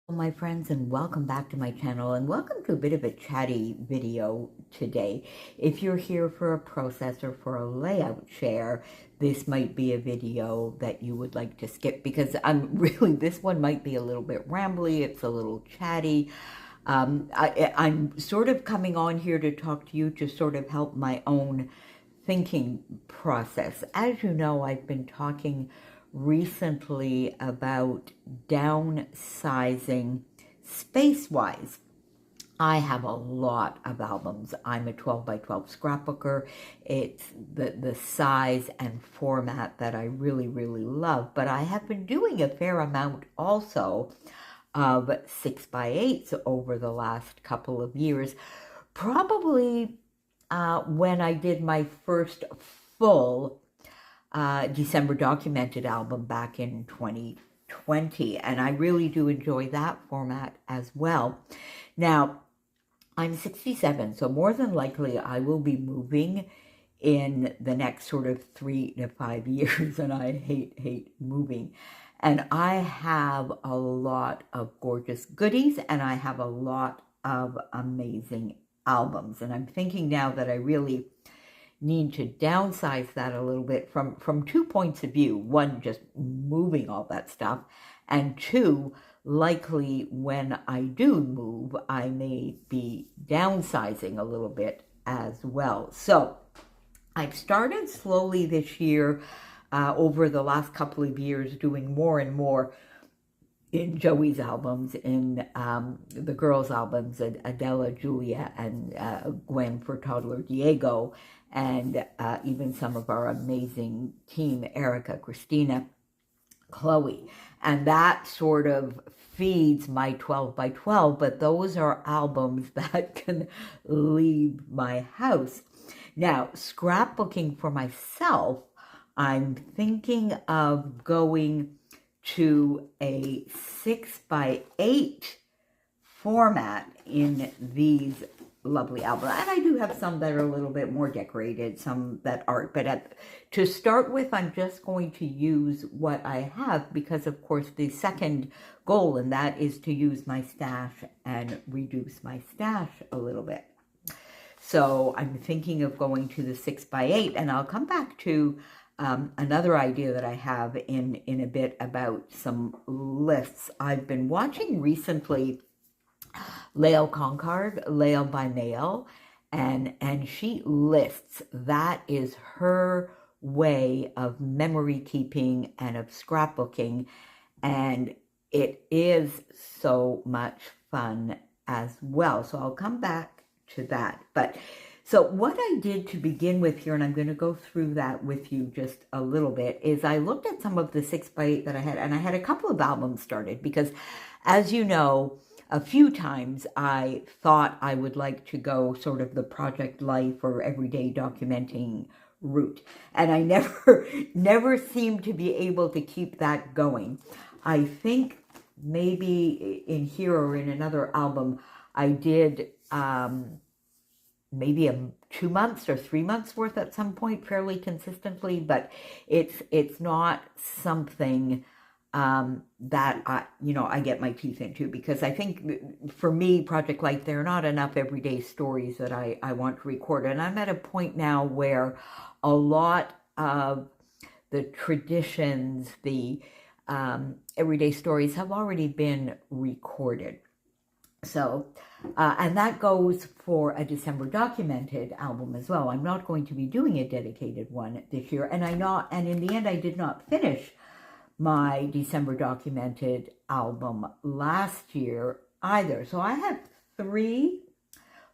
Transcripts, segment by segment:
My friends, and welcome back to my channel, and welcome to a bit of a chatty video today. If you're here for a process or for a layout share, this might be a video that you would like to skip because this one might be a little bit rambly, it's a little chatty. I'm sort of coming on here to talk to you to sort of help my own thinking process. As you know, I've been talking recently about downsizing space-wise. I have a lot of albums. I'm a 12 by 12 scrapbooker. It's the size and format that I really, really love. But I have been doing a fair amount also of 6 by 8s over the last couple of years. Probably when I did my first full December documented album back in 2020, and I really do enjoy that format as well. Now, I'm 67, so more than likely I will be moving in the next sort of 3 to 5 years, and I hate moving. And I have a lot of gorgeous goodies, and I have a lot of amazing albums, and I'm thinking now that I really need to downsize that a little bit from 2 points of view. One, just moving all that stuff, and 2, likely when I do move, I may be downsizing a little bit as well. So I've started slowly this year, over the last couple of years, doing more and more in Joey's albums, in the girls' albums, Adela, Julia, and Gwen for toddler Diego, and even some of our amazing team, Erica, Christina, Chloe. And that sort of feeds my 12 by 12, but those are albums that can leave my house. Now, scrapbooking for myself, I'm thinking of going to a 6 by 8 format in these lovely albums. And I do have some that are a little bit more decorated, some that aren't. But to start with, I'm just going to use what I have because, of course, the second goal, and that is to use my stash and reduce my stash a little bit. So I'm thinking of going to the 6 by 8, and I'll come back to another idea that I have in a bit about some lists. I've been watching recently Lael Concord, Lael by Mail, and she lists. That is her way of memory keeping and of scrapbooking, and it is so much fun as well. So I'll come back to that. But so what I did to begin with here, and I'm going to go through that with you just a little bit, is I looked at some of the 6 by 8 that I had, and I had a couple of albums started because, as you know, a few times I thought I would like to go sort of the project life or everyday documenting route, and I never seemed to be able to keep that going. I think maybe in here or in another album I did maybe 2 months or 3 months worth at some point fairly consistently, but it's not something that I get my teeth into, because I think for me, Project Life, there are not enough everyday stories that I want to record. And I'm at a point now where a lot of the traditions, the everyday stories have already been recorded. So, and that goes for a December documented album as well. I'm not going to be doing a dedicated one this year, and in the end, I did not finish my December documented album last year either. So I have 3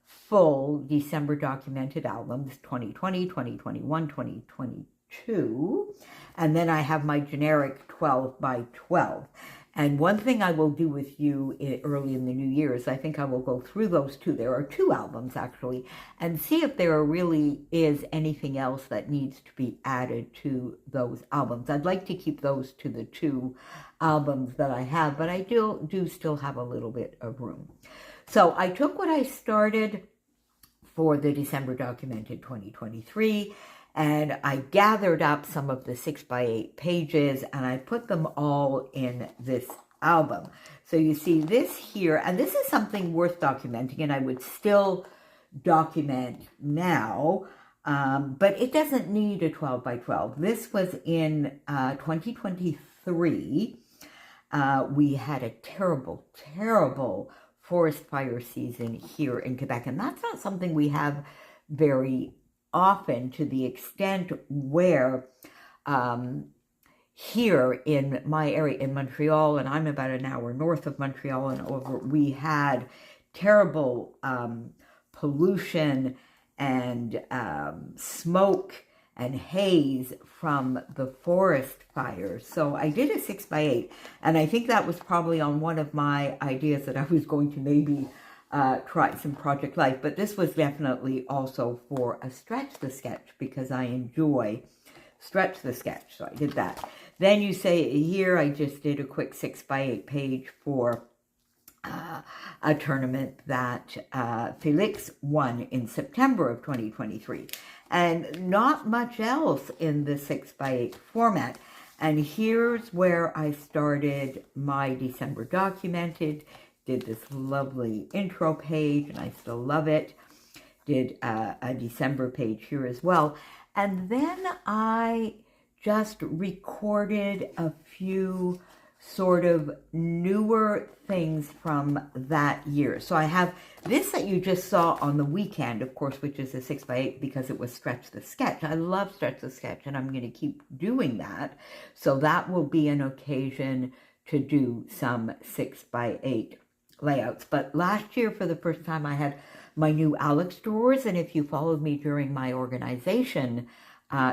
full December documented albums, 2020, 2021, 2022, and then I have my generic 12 by 12. And one thing I will do with you early in the new year is I think I will go through those 2. There are 2 albums, actually, and see if there really is anything else that needs to be added to those albums. I'd like to keep those to the 2 albums that I have, but I do still have a little bit of room. So I took what I started for the December documented 2023, and I gathered up some of the 6 by 8 pages, and I put them all in this album. So you see this here, and this is something worth documenting, and I would still document now, but it doesn't need a 12 by 12. This was in 2023. We had a terrible, terrible forest fire season here in Quebec, and that's not something we have very often, to the extent where here in my area in Montreal, and I'm about an hour north of Montreal and over, we had terrible pollution and smoke and haze from the forest fires. So I did a 6x8, and I think that was probably on one of my ideas that I was going to maybe try some Project Life, but this was definitely also for a stretch the sketch, because I enjoy stretch the sketch, so I did that. Then you say here, I just did a quick 6x8 page for a tournament that Felix won in September of 2023. And not much else in the 6x8 format. And here's where I started my December documented. Did this lovely intro page, and I still love it. Did a December page here as well. And then I just recorded a few sort of newer things from that year. So I have this that you just saw on the weekend, of course, which is a 6x8 because it was Stretch the Sketch. I love Stretch the Sketch, and I'm going to keep doing that. So that will be an occasion to do some 6x8 layouts. But last year, for the first time, I had my new Alex drawers, and if you followed me during my organization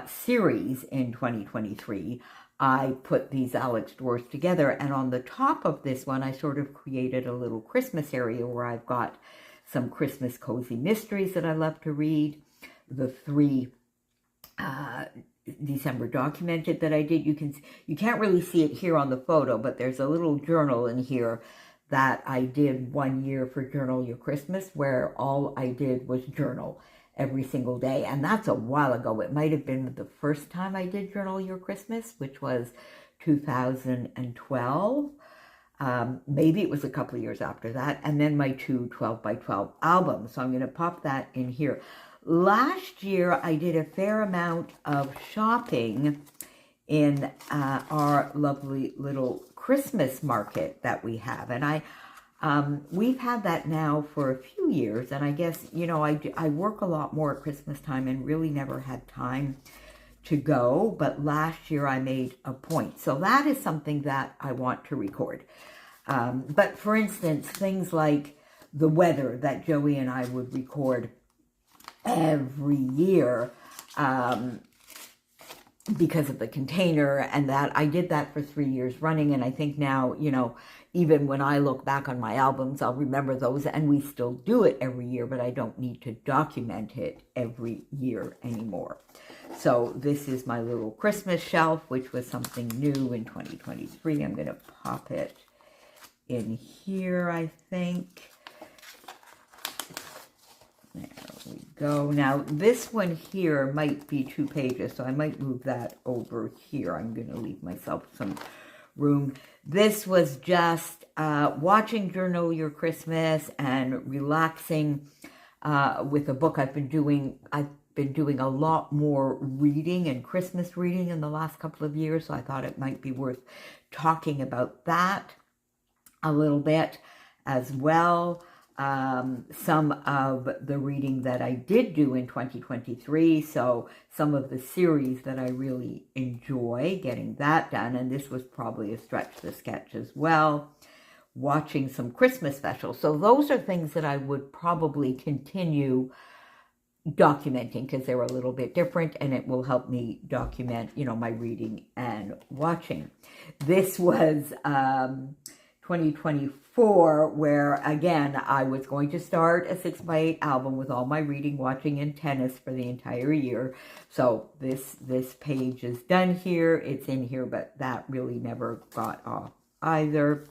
series in 2023, I put these Alex drawers together, and on the top of this one, I sort of created a little Christmas area where I've got some Christmas cozy mysteries that I love to read, the 3 December documented that I did. You can't really see it here on the photo, but there's a little journal in here that I did one year for Journal Your Christmas, where all I did was journal every single day. And that's a while ago. It might have been the first time I did Journal Your Christmas, which was 2012. Maybe it was a couple of years after that. And then my 2 12 by 12 albums. So I'm going to pop that in here. Last year, I did a fair amount of shopping in our lovely little Christmas market that we have. And we've had that now for a few years. And I guess, you know, I work a lot more at Christmas time and really never had time to go. But last year I made a point. So that is something that I want to record. But for instance, things like the weather that Joey and I would record every year, because of the container, and that I did that for 3 years running. And I think now, you know, even when I look back on my albums, I'll remember those, and we still do it every year, but I don't need to document it every year anymore. So this is my little Christmas shelf, which was something new in 2023. I'm going to pop it in here, I think. There we go. Now, this one here might be 2 pages, so I might move that over here. I'm going to leave myself some room. This was just watching Journal Your Christmas and relaxing with a book. I've been doing a lot more reading and Christmas reading in the last couple of years, so I thought it might be worth talking about that a little bit as well. Some of the reading that I did do in 2023, so some of the series that I really enjoy, getting that done, and this was probably a stretch the sketch as well. Watching some Christmas specials. So those are things that I would probably continue documenting because they're a little bit different, and it will help me document, you know, my reading and watching. This was 2024, where again I was going to start a 6x8 album with all my reading, watching, and tennis for the entire year. So this page is done here. It's in here, but that really never got off either.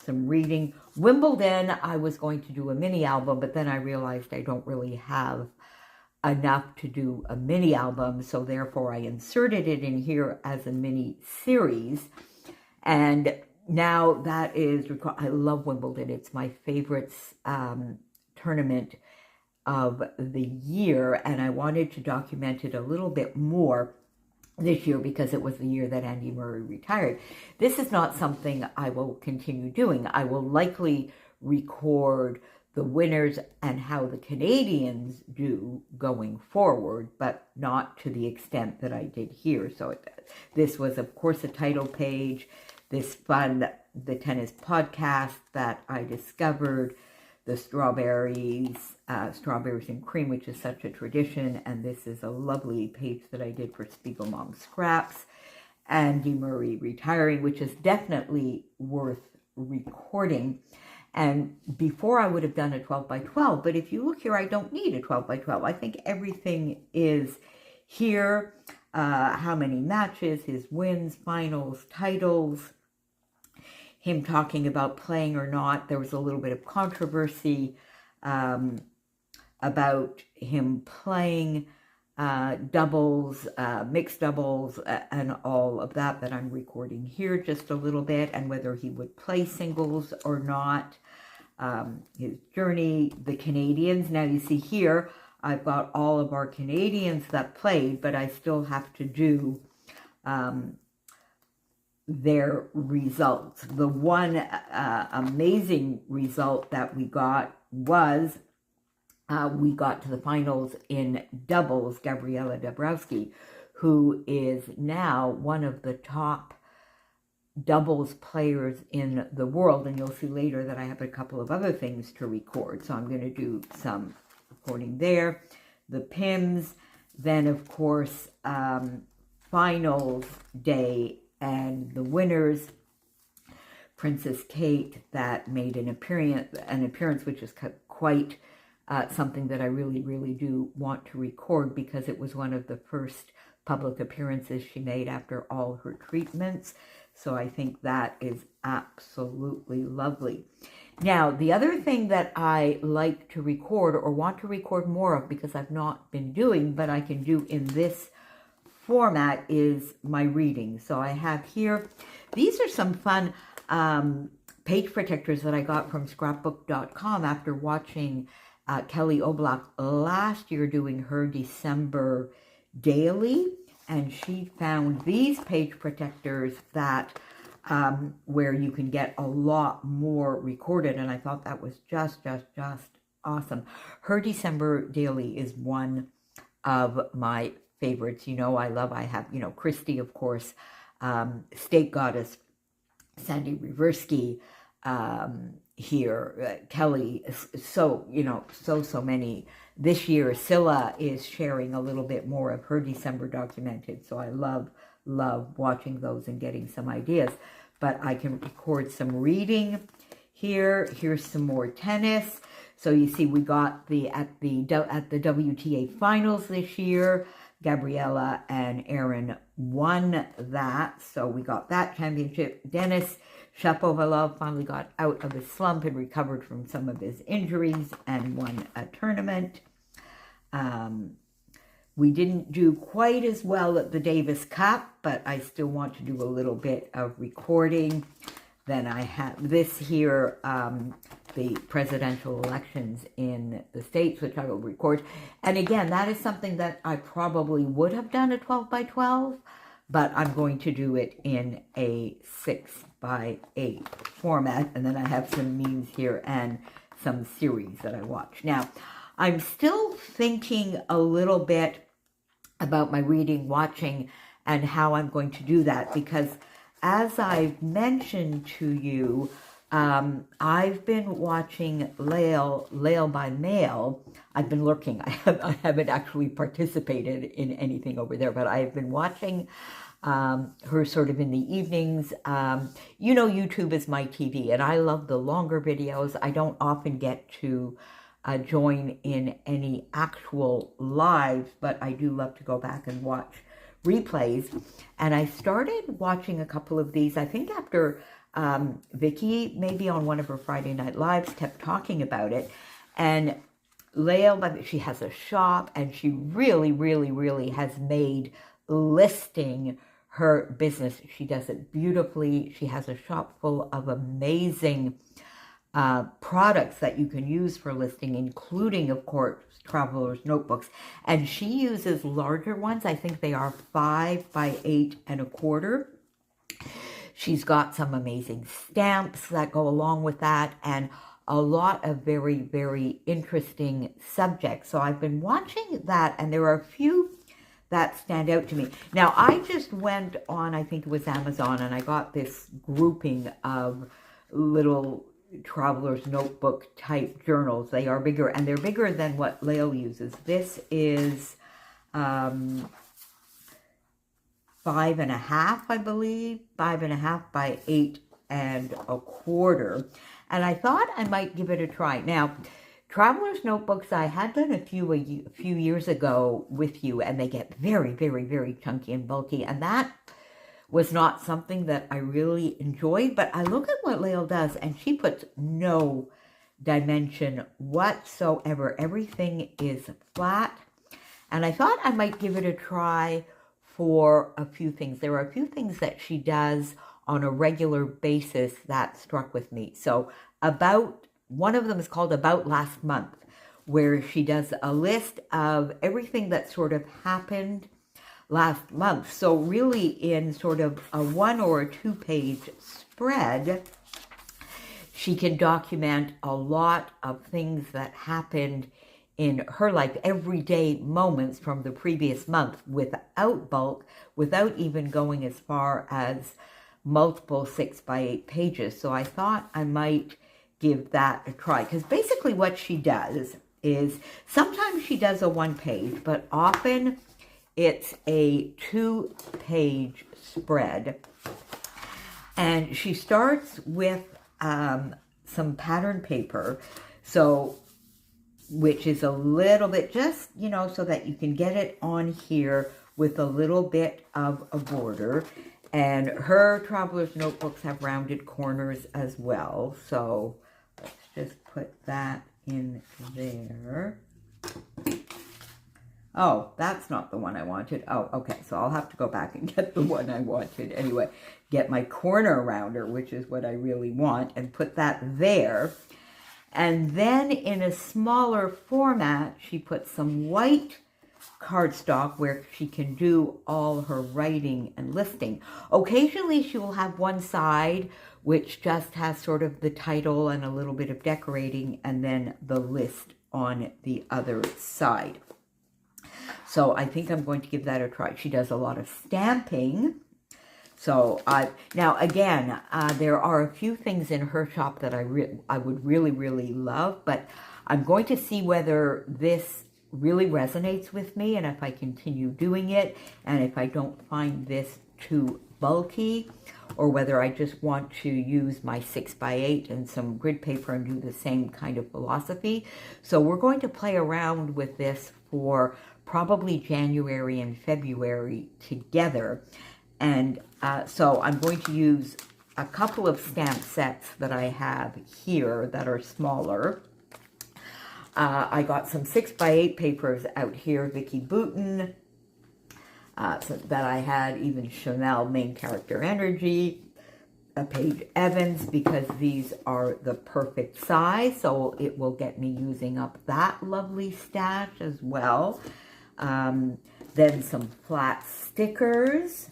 Some reading. Wimbledon, I was going to do a mini album, but then I realized I don't really have enough to do a mini album, so therefore I inserted it in here as a mini series. And now that is, I love Wimbledon. It's my favorite tournament of the year, and I wanted to document it a little bit more this year because it was the year that Andy Murray retired. This is not something I will continue doing. I will likely record the winners and how the Canadians do going forward, but not to the extent that I did here. So this was, of course, a title page, this fun, the tennis podcast that I discovered, the strawberries and cream, which is such a tradition, and this is a lovely page that I did for Spiegel Mom Scraps, Andy Murray retiring, which is definitely worth recording. And before I would have done a 12 by 12, but if you look here, I don't need a 12 by 12. I think everything is here. How many matches, his wins, finals, titles, him talking about playing or not. There was a little bit of controversy about him playing doubles, mixed doubles, and all of that I'm recording here just a little bit, and whether he would play singles or not. His journey, the Canadians. Now you see here, I've got all of our Canadians that played, but I still have to do their results. The one amazing result that we got was we got to the finals in doubles. Gabriela Dabrowski, who is now one of the top doubles players in the world, and you'll see later that I have a couple of other things to record, so I'm going to do some recording there. The PIMS, then of course finals day, and the winners, Princess Kate, that made an appearance which is quite something that I really do want to record, because it was one of the first public appearances she made after all her treatments. So I think that is absolutely lovely. Now, the other thing that I like to record, or want to record more of, because I've not been doing, but I can do in this format, is my reading. So I have here, these are some fun page protectors that I got from scrapbook.com after watching Kelly Oblak last year doing her December daily, and she found these page protectors that where you can get a lot more recorded, and I thought that was just awesome. Her December daily is one of my favorites. You know, I have, you know, Christy, of course, State Goddess, Sandy Reversky, here, Kelly, so, you know, so many. This year, Scylla is sharing a little bit more of her December documented, so I love watching those and getting some ideas. But I can record some reading here. Here's some more tennis. So you see, we got at the WTA finals this year, Gabriela and Aaron won that, so we got that championship. Denis Shapovalov finally got out of his slump and recovered from some of his injuries and won a tournament. We didn't do quite as well at the Davis Cup, but I still want to do a little bit of recording. Then I have this here, the presidential elections in the States, which I will record. And again, that is something that I probably would have done a 12 by 12, but I'm going to do it in a 6 by 8 format. And then I have some memes here and some series that I watch. Now, I'm still thinking a little bit about my reading, watching, and how I'm going to do that, because as I've mentioned to you, I've been watching Lael by Mail. I've been lurking. I haven't actually participated in anything over there, but I've been watching her sort of in the evenings. You know, YouTube is my TV, and I love the longer videos. I don't often get to join in any actual lives, but I do love to go back and watch replays. And I started watching a couple of these, I think after Vicky, maybe on one of her Friday Night Lives, kept talking about it. And Lael, she has a shop, and she really has made listing her business. She does it beautifully. She has a shop full of amazing products that you can use for listing, including, of course, traveler's notebooks. And she uses larger ones. I think they are 5 by 8.25. She's got some amazing stamps that go along with that, and a lot of very, very interesting subjects. So I've been watching that, and there are a few that stand out to me. Now, I just went on, I think it was Amazon, and I got this grouping of little traveler's notebook type journals. They are bigger, and they're bigger than what Lael uses. This is 5.5, I believe, 5.5 by 8.25. And I thought I might give it a try. Now, traveler's notebooks, I had done a few years ago with you, and they get very, very, very chunky and bulky. And that was not something that I really enjoyed. But I look at what Lael does, and she puts no dimension whatsoever. Everything is flat. And I thought I might give it a try for a few things. There are a few things that she does on a regular basis that struck with me. So one of them is called About Last Month, where she does a list of everything that sort of happened last month. So really in sort of a 1 or a 2-page spread, she can document a lot of things that happened in her life, everyday moments from the previous month, without bulk, without even going as far as multiple 6 by 8 pages. So I thought I might give that a try, because basically what she does is sometimes she does a 1-page, but often it's a 2-page spread. And she starts with some pattern paper, which is a little bit, just, so that you can get it on here with a little bit of a border. And her traveler's notebooks have rounded corners as well. So let's just put that in there. Oh, that's not the one I wanted. Oh, okay. So I'll have to go back and get the one I wanted. Anyway, get my corner rounder, which is what I really want, and put that there. And then in a smaller format, she puts some white cardstock where she can do all her writing and listing. Occasionally she will have one side which just has sort of the title and a little bit of decorating, and then the list on the other side. So I think I'm going to give that a try. She does a lot of stamping. So now again, there are a few things in her shop that I would really, really love, but I'm going to see whether this really resonates with me, and if I continue doing it, and if I don't find this too bulky, or whether I just want to use my 6 by 8 and some grid paper and do the same kind of philosophy. So we're going to play around with this for probably January and February together. And so I'm going to use a couple of stamp sets that I have here that are smaller. I got some 6 by 8 papers out here, Vicky Booten, so that I had, even Chanel Main Character Energy, a Paige Evans, because these are the perfect size, so it will get me using up that lovely stash as well. Then some flat stickers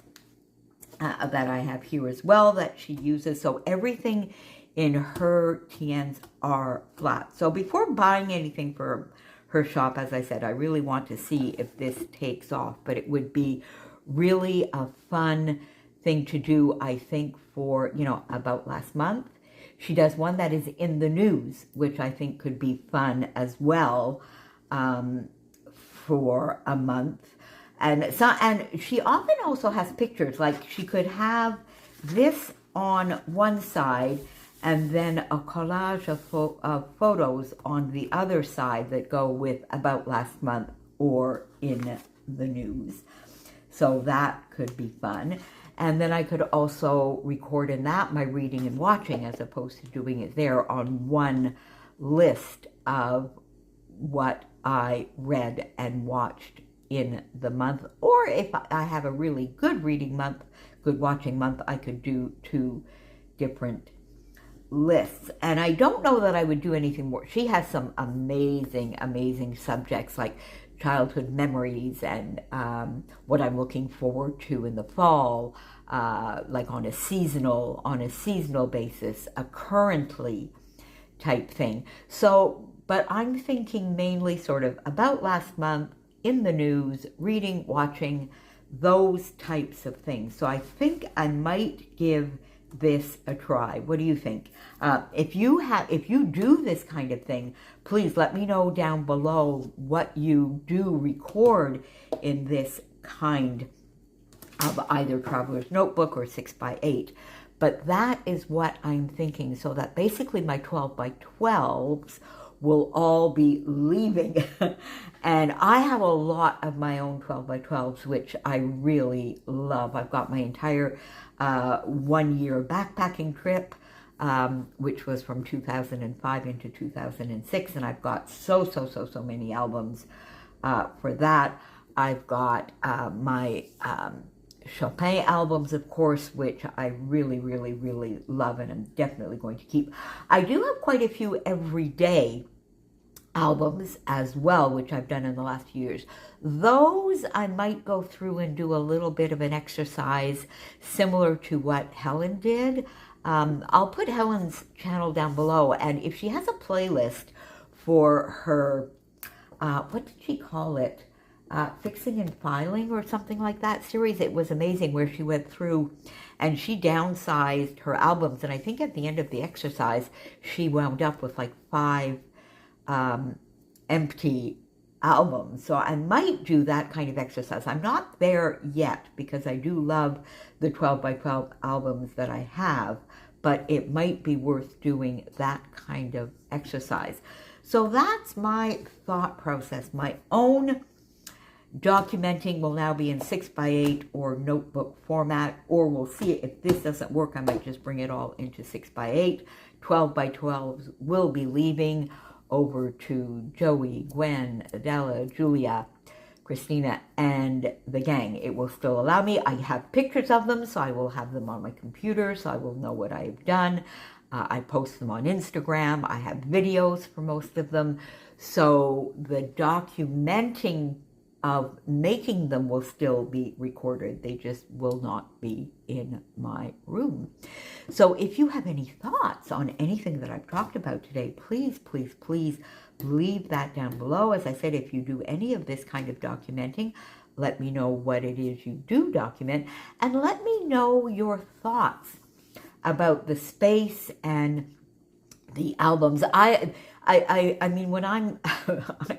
that I have here as well that she uses. So everything in her TNs are flat. So before buying anything for her shop, as I said, I really want to see if this takes off. But it would be really a fun thing to do, I think, for, About Last Month. She does one that is in the news, which I think could be fun as well for a month. And she often also has pictures, like she could have this on one side and then a collage of photos on the other side that go with About Last Month or in the news. So that could be fun. And then I could also record in that my reading and watching, as opposed to doing it there on one list of what I read and watched in the month. Or if I have a really good reading month, good watching month, I could do 2 different lists. And I don't know that I would do anything more. She has some amazing subjects like childhood memories and what I'm looking forward to in the fall, like on a seasonal basis, a currently type thing. So, but I'm thinking mainly sort of about last month, in the news, reading, watching, those types of things. So I think I might give this a try. What do you think? If you do this kind of thing, please let me know down below what you do record in this kind of either Traveler's Notebook or 6x8. But that is what I'm thinking, so that basically my 12x12s will all be leaving. And I have a lot of my own 12x12s, which I really love. I've got my entire 1-year backpacking trip, which was from 2005 into 2006. And I've got so many albums for that. I've got my Chopin albums, of course, which I really love and I'm definitely going to keep. I do have quite a few everyday albums as well, which I've done in the last few years. Those I might go through and do a little bit of an exercise similar to what Helen did. I'll put Helen's channel down below, and if she has a playlist for her, what did she call it? Fixing and Filing or something like that series. It was amazing, where she went through and she downsized her albums, and I think at the end of the exercise she wound up with like 5 empty albums. So I might do that kind of exercise. I'm not there yet because I do love the 12x12 albums that I have, but it might be worth doing that kind of exercise. So that's my thought process. My own documenting will now be in 6x8 or notebook format, or we'll see if this doesn't work. I might just bring it all into 6x8. 12x12s will be leaving over to Joey, Gwen, Adela, Julia, Christina, and the gang. It will still allow me. I have pictures of them, so I will have them on my computer, so I will know what I have done. I post them on Instagram. I have videos for most of them. So the documenting of making them will still be recorded. They just will not be in my room. So if you have any thoughts on anything that I've talked about today, please leave that down below. As I said, if you do any of this kind of documenting, let me know what it is you do document, and let me know your thoughts about the space and the albums. I mean, when I'm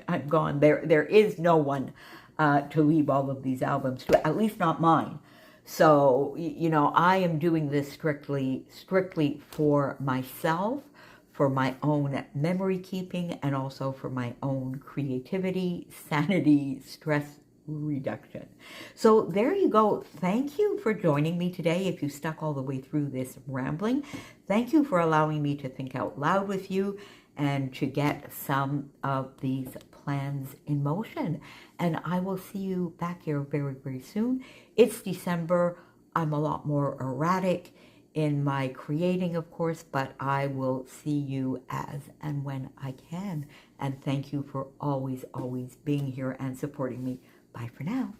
I'm gone, there is no one to leave all of these albums to, at least not mine. So, you know, I am doing this strictly for myself, for my own memory keeping, and also for my own creativity, sanity, stress reduction. So there you go. Thank you for joining me today. If you stuck all the way through this rambling, thank you for allowing me to think out loud with you and to get some of these plans in motion. And I will see you back here very soon. It's December. I'm a lot more erratic in my creating, of course, but I will see you as and when I can. And thank you for always being here and supporting me. Bye for now.